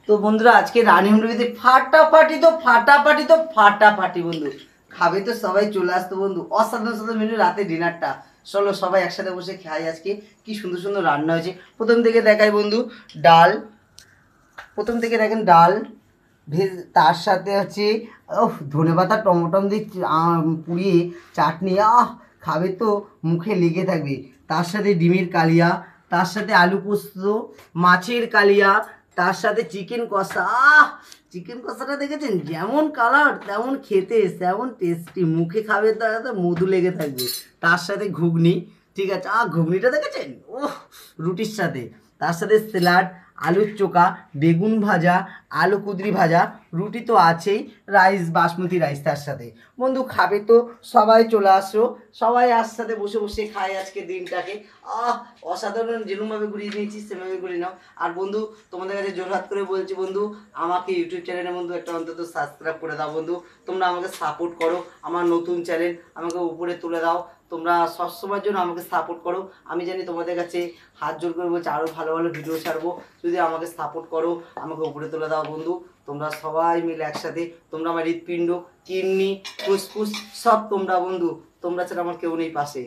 তো বন্ধুরা আজকে রানী হুন্ডুরিতে ফাটাফাটি বন্ধু খাবে তো সবাই চলে আসতো বন্ধু। অসাধারণ সাধারণ মেনু রাতে ডিনারটা। চলো সবাই একসাথে বসে খাই। আজকে কি সুন্দর সুন্দর রান্না হয়েছে। প্রথম থেকে দেখাই বন্ধু ডাল। প্রথম থেকে দেখেন ডাল ভেজ, তার সাথে হচ্ছে ধনেপাতা টমেটম দিয়ে পুড়িয়ে চাটনি। খাবে তো মুখে লেগে থাকবে। তার সাথে ডিমের কালিয়া, তার সাথে আলু পোস্ত, মাছের কালিয়া, তার সাথে চিকেন কষা। চিকেন কষাটা দেখেছেন যেমন কালার তেমন খেতে তেমন টেস্টি। মুখে খাবে তার মধু লেগে থাকবে। তার সাথে ঘুগনি, ঠিক আছে। ঘুগনিটা দেখেছেন রুটির সাথে। তার সাথে স্যালাড, আলুর চোখা, বেগুন ভাজা, আলু কুদরি ভাজা, রুটি তো আছেই, রাইস বাসমতি রাইস তার সাথে। বন্ধু খাবে তো সবাই চলে আসো, সবাই একসাথে বসে বসে খাই আজকে দিনটাকে। অসাধারণ যেরকমভাবে ঘুরিয়ে নিয়েছি সেভাবে ঘুরিয়ে নাও। আর বন্ধু তোমাদের কাছে জোরহাত করে বলছি বন্ধু, আমাকে ইউটিউব চ্যানেলের বন্ধু একটা অন্তত সাবস্ক্রাইব করে দাও বন্ধু। তোমরা আমাকে সাপোর্ট করো, আমার নতুন চ্যানেল আমাকে উপরে তুলে দাও। তোমরা সবসময়ের জন্য আমাকে সাপোর্ট করো। আমি জানি তোমাদের কাছে হাত জোর করে বলছি আরও ভালো ভালো ভিডিও ছাড়বো। যদি আমাকে সাপোর্ট করো, আমাকে উপরে তুলে দাও বন্ধু। তোমরা সবাই মিলে একসাথে, তোমরা আমার হৃৎপিণ্ড, কিডনি, ফুসফুস সব তোমরা বন্ধু। তোমরা ছাড়া আমার কেউ নেই পাশে।